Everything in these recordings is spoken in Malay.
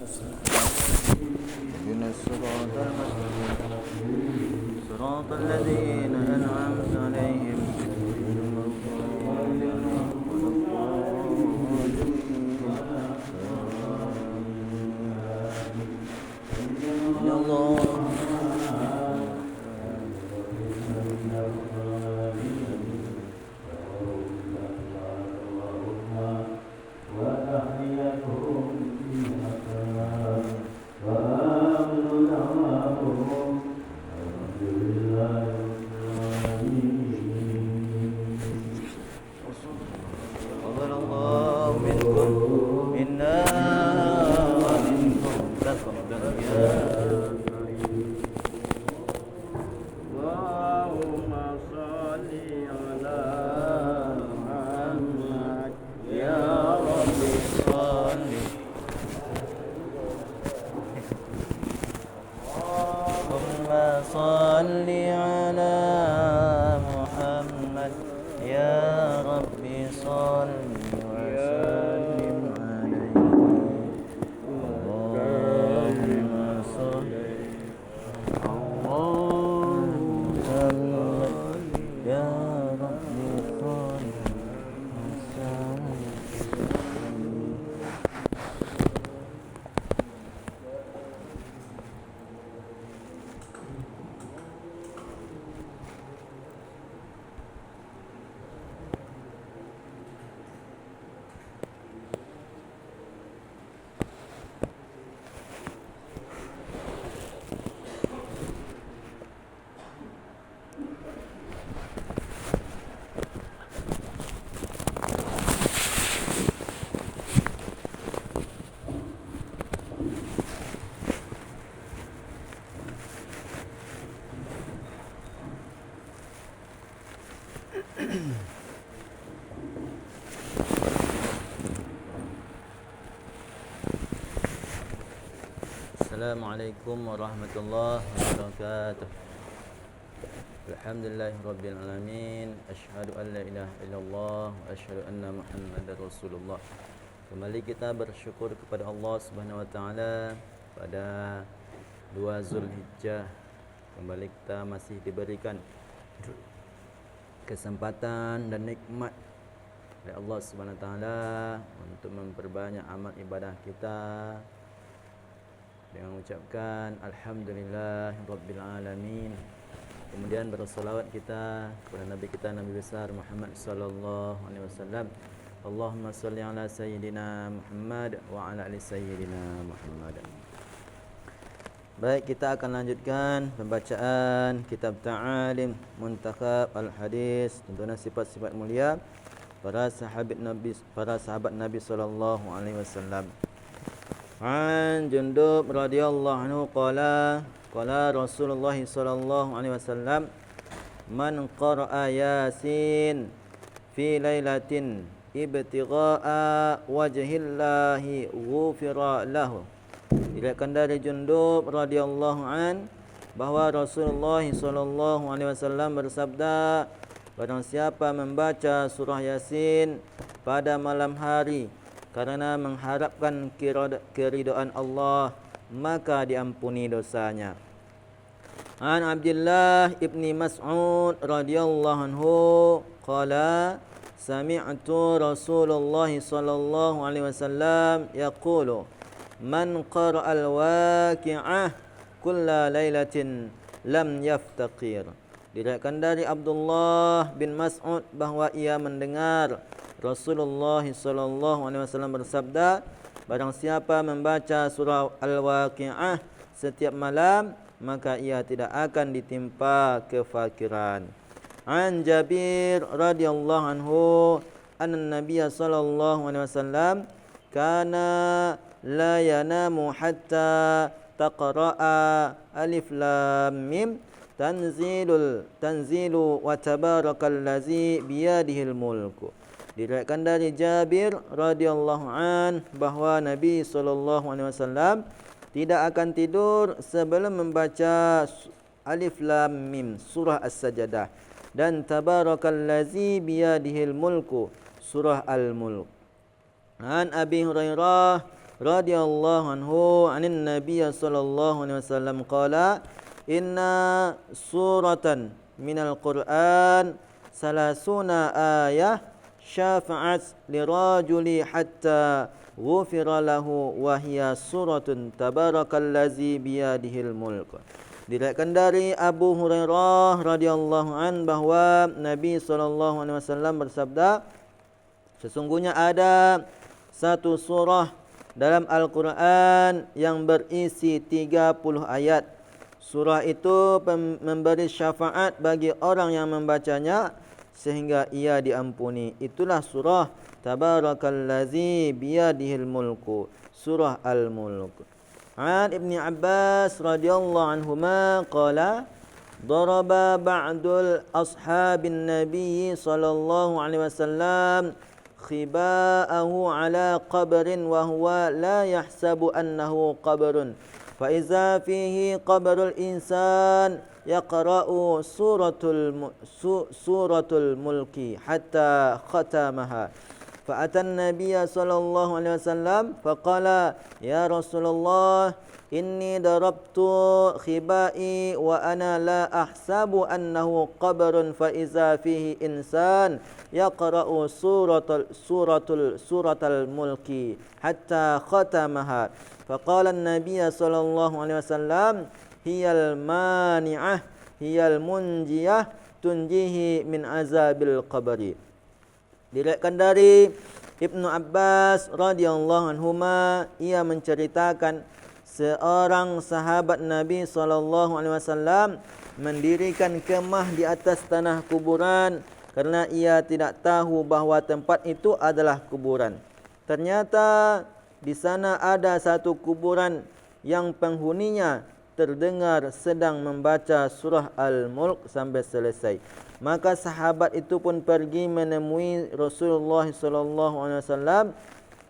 اهدنا الصراط المستقيم صراط الذين أنعمت عليهم غير المغضوب عليهم ولا الضالين. يا الله Assalamualaikum warahmatullahi wabarakatuh. Alhamdulillahirabbil alamin. Asyhadu an la ilaha illallah wa asyhadu anna Muhammadar Rasulullah. Kembali kita bersyukur kepada Allah Subhanahu wa taala pada 2 Zulhijjah. Kembali kita masih diberikan kesempatan dan nikmat oleh Allah Subhanahu wa taala untuk memperbanyak amal ibadah kita dengan mengucapkan alhamdulillahirabbil alamin. Kemudian bersolawat kita kepada nabi kita, Nabi besar Muhammad sallallahu alaihi wasallam. Allahumma shalli ala sayyidina Muhammad wa ala ali sayyidina Muhammad. Baik, kita akan lanjutkan pembacaan kitab Ta'alim Muntakhab Al-Hadis, tentunya sifat-sifat mulia para sahabat Nabi sallallahu alaihi wasallam. An Jundub radhiyallahu anhu qala Rasulullah sallallahu alaihi wasallam, man qara'a Yasin fi lailatin ibtigha'a wajhillahi ghufira lahu. Diriwayatkan dari Jundub radhiyallahu an bahwa Rasulullah sallallahu alaihi wasallam bersabda, barang siapa membaca surah Yasin pada malam hari karena mengharapkan keridhaan Allah, maka diampuni dosanya. An Abdullah ibni Mas'ud radhiyallahu anhu qala sami'tu Rasulullah sallallahu alaihi wasallam yaqulu, man qara'al waqi'ah kulla lailatin lam yaftaqir. Diriwayatkan dari Abdullah bin Mas'ud bahwa ia mendengar Rasulullah sallallahu alaihi wasallam bersabda, barang siapa membaca surah Al-Waqi'ah setiap malam, maka ia tidak akan ditimpa kefakiran. An Jabir radhiyallahu anhu anna Nabiy sallallahu alaihi wasallam kana la yanamu hatta taqra'a alif lam mim tanzilu wa tabarakallazi biyadihil mulku. Diriwayatkan dari Jabir radhiyallahu an bahwa Nabi sallallahu alaihi wasallam tidak akan tidur sebelum membaca Alif Lam Mim surah As-Sajdah dan tabarakallazi biyadihil mulku surah Al-Mulk. An Abi Hurairah radhiyallahu anhu anin Nabiy sallallahu alaihi wasallam qala inna suratan minal Qur'an salasuna ayah syafa'at lirajuli hatta ghufira lahu wa hiya suratun tabarakallazi biyadihil mulk. Diriwayatkan dari Abu Hurairah radhiyallahu an bahwa Nabi sallallahu alaihi wasallam bersabda, sesungguhnya ada satu surah dalam Al-Quran yang berisi 30 ayat. Surah itu memberi syafaat bagi orang yang membacanya sehingga ia diampuni. Itulah surah Tabarakallazi biyadihil mulku, surah Al-Mulk. An Ibn Abbas radhiyallahu anhuma qala daraba ba'dul ashabin nabiy sallallahu alaihi wasallam khiba'ahu ala qabrin wa huwa la yahsabu annahu qabrun fa iza fihi qabrul insan yaqra'u suratul mulki hatta khatamaha fa atan nabiyya sallallahu alaihi wasallam fa qala ya Rasulullah inni darabtu khibai wa ana la ahsabu annahu qabrun fa iza fihi insan yaqra'u suratal mulki hatta khatamaha faqala an-nabiy sallallahu alaihi wasallam hiyal mani'ah hiyal munjiyah tunjihi min azabil qabri. Diriwayatkan dari Ibnu Abbas radhiyallahu anhuma, ia menceritakan seorang sahabat Nabi sallallahu alaihi wasallam mendirikan kemah di atas tanah kuburan kerana ia tidak tahu bahawa tempat itu adalah kuburan. Ternyata di sana ada satu kuburan yang penghuninya terdengar sedang membaca surah Al-Mulk sampai selesai. Maka sahabat itu pun pergi menemui Rasulullah sallallahu alaihi wasallam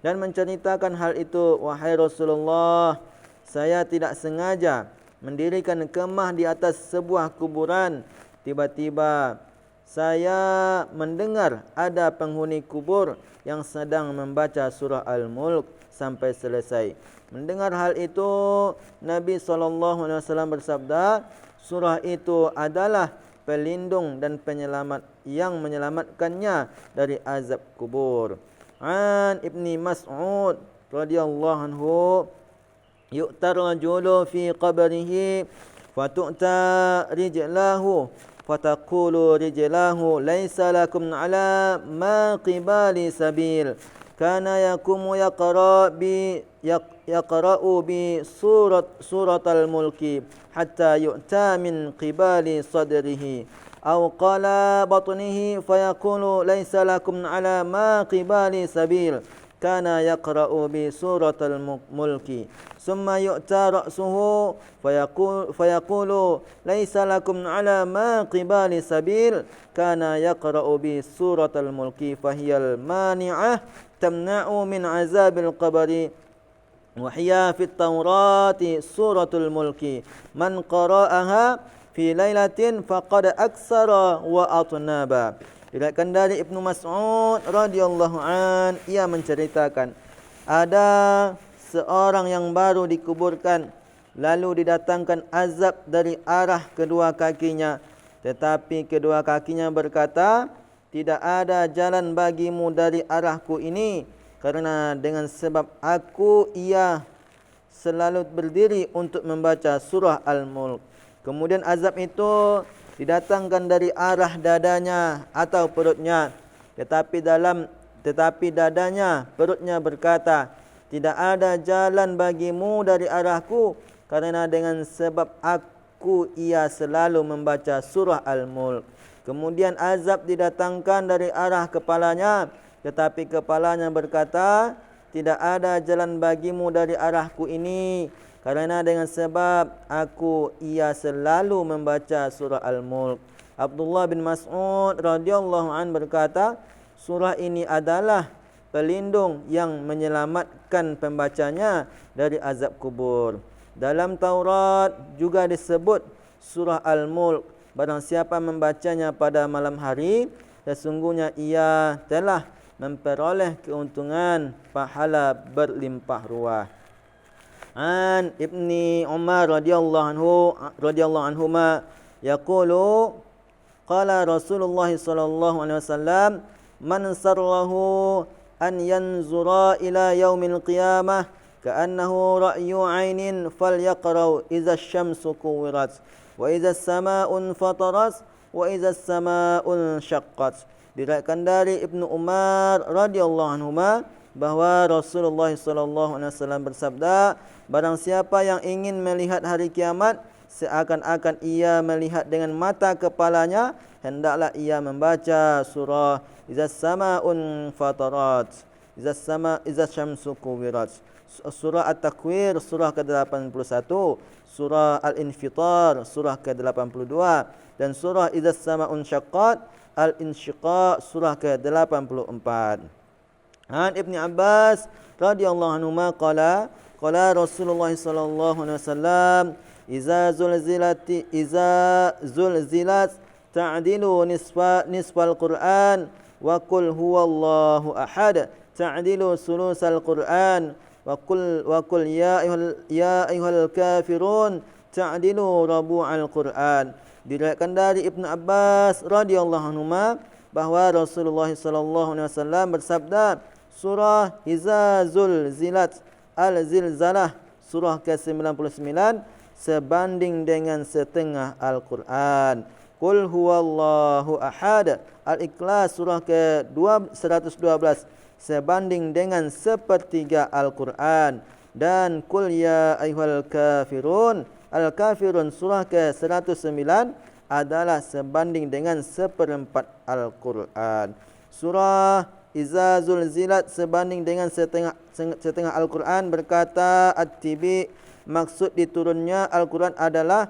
dan menceritakan hal itu. Wahai Rasulullah, saya tidak sengaja mendirikan kemah di atas sebuah kuburan. Tiba-tiba saya mendengar ada penghuni kubur yang sedang membaca surah Al-Mulk sampai selesai. Mendengar hal itu, Nabi SAW bersabda, surah itu adalah pelindung dan penyelamat yang menyelamatkannya dari azab kubur. An Ibni Mas'ud radhiyallahu anhu, yu'tar rajulu fi qabrihi fatu'ta rijlahu fataqulu rijlahu laysa lakum ala ma qibali sabil kana yakumu yaqra'u bi suratal mulki hatta yu'ta min qibali sadrihi aw qala batnihi fayaqulu laysa lakum ala ma qibali sabil kana yaqra'u bi suratal mulki summa yu'ta ra'suhu fayaqulu laysa lakum ala ma qibali sabil kana yaqra'u bi suratal mulki fahiyal mani'ah tamna'u min azabil qabri wa hiya fit Taurati suratul mulki man qara'aha fi lailatin faqad aksara wa atnaba. Diriwayatkan dari Ibnu Mas'ud radhiyallahu an, ia menceritakan ada seorang yang baru dikuburkan lalu didatangkan azab dari arah kedua kakinya, tetapi kedua kakinya berkata, tidak ada jalan bagimu dari arahku ini kerana dengan sebab aku ia selalu berdiri untuk membaca surah Al-Mulk. Kemudian azab itu didatangkan dari arah dadanya atau perutnya, tetapi dadanya, perutnya berkata, tidak ada jalan bagimu dari arahku kerana dengan sebab aku ia selalu membaca surah Al-Mulk. Kemudian azab didatangkan dari arah kepalanya, tetapi kepalanya berkata, tidak ada jalan bagimu dari arahku ini kerana dengan sebab aku ia selalu membaca surah Al-Mulk. Abdullah bin Mas'ud radhiyallahu an berkata, surah ini adalah pelindung yang menyelamatkan pembacanya dari azab kubur. Dalam Taurat juga disebut surah Al-Mulk. Barang siapa membacanya pada malam hari, sesungguhnya ia telah memperoleh keuntungan pahala berlimpah ruah. An Ibni Umar radhiyallahu anhuma yaqulu qala Rasulullah sallallahu alaihi wasallam man sarrahu an yanzura ila yaumil qiyamah ka'annahu ra'yu 'ainin falyaqra'u idza asy-syamsu kuwirat wa idza as-samaa'u fatarat wa idza as-samaa'u syaqqat. Diriwayatkan dari Ibnu Umar radhiyallahu anhuma bahawa Rasulullah sallallahu alaihi wasallam bersabda, barang siapa yang ingin melihat hari kiamat seakan-akan ia melihat dengan mata kepalanya, hendaklah ia membaca surah Izzas Samaa'un Fatarat, Izzas Syamsu Kuwirat, surah At-Takwir surah ke-81, surah Al-Infitar surah ke-82 dan surah Izzas Samaa'un Syaqqat Al-Insyiqaq surah ke-84. An Ibni Abbas radhiyallahu anhu qala Rasulullah sallallahu alaihi wasallam iza zulzilat ta'dilu nisfal Qur'an wa qul huwallahu ahad ta'dilu sulusal Qur'an wa qul ya ayyuhal kafirun ta'dilu rabu'al Qur'an. Diriwayatkan dari Ibnu Abbas radhiyallahu anhu bahwa Rasulullah sallallahu alaihi wasallam bersabda, surah Iza Zulzilat Al-Zilzalah surah ke-99 sebanding dengan setengah Al-Quran. Qul huwallahu ahad Al-Ikhlas surah ke-112 sebanding dengan sepertiga Al-Quran. Dan Qul ya ayyuhal kafirun Al-Kafirun surah ke-109 adalah sebanding dengan seperempat Al-Quran. Surah Iza Zulzilat sebanding dengan setengah Al-Quran. Berkata At-Tibi, maksud diturunnya Al-Quran adalah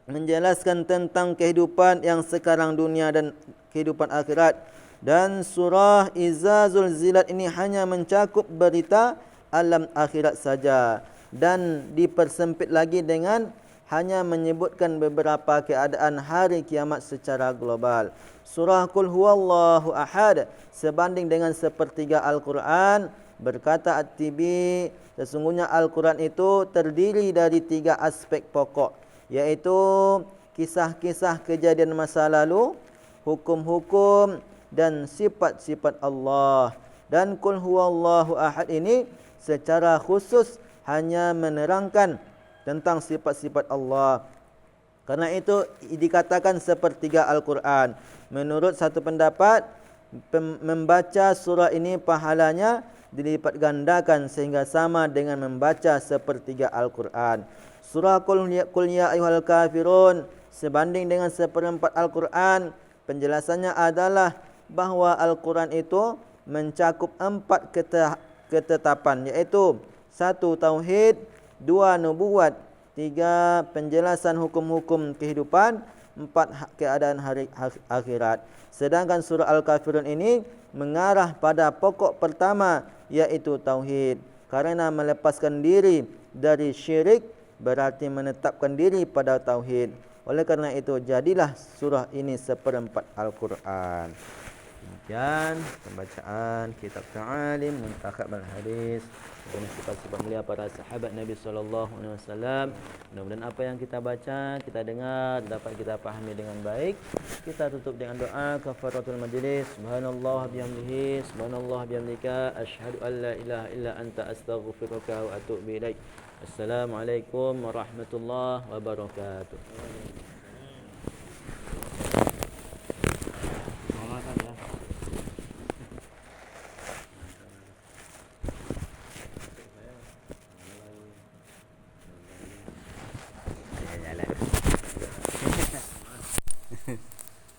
menjelaskan tentang kehidupan yang sekarang dunia dan kehidupan akhirat. Dan surah Iza Zulzilat ini hanya mencakup berita alam akhirat saja, dan dipersempit lagi dengan hanya menyebutkan beberapa keadaan hari kiamat secara global. Surah Qul huwallahu ahad sebanding dengan sepertiga Al-Quran. Berkata At-Tibi, sesungguhnya Al-Quran itu terdiri dari 3 aspek pokok, yaitu kisah-kisah kejadian masa lalu, hukum-hukum dan sifat-sifat Allah. Dan Qul huwallahu ahad ini secara khusus hanya menerangkan tentang sifat-sifat Allah. Karena itu dikatakan sepertiga Al-Quran. Menurut satu pendapat, membaca surah ini pahalanya dilipat gandakan sehingga sama dengan membaca sepertiga Al-Quran. Surah Qul ya ayyuhal kafirun sebanding dengan seperempat Al-Quran. Penjelasannya adalah bahawa Al-Quran itu mencakup 4 ketetapan, yaitu 1. Tauhid, 2. Nubuat, 3. Penjelasan hukum-hukum kehidupan, 4. Keadaan hari akhirat. Sedangkan surah Al-Kafirun ini mengarah pada pokok pertama, yaitu Tauhid. Karena melepaskan diri dari syirik berarti menetapkan diri pada Tauhid. Oleh karena itu jadilah surah ini seperempat Al-Quran. Demikian pembacaan kitab Ta'alim Muntakhab al-Hadis dengan sifat-sifat mulia para sahabat Nabi sallallahu alaihi wasallam. Mudah-mudahan apa yang kita baca, kita dengar dapat kita pahami dengan baik. Kita tutup dengan doa kafaratul majlis. Subhanallah bihamdihi, subhanallah bihamdika, asyhadu an la ilaha illa anta astaghfiruka wa atubu ilaik. Assalamualaikum warahmatullahi wabarakatuh.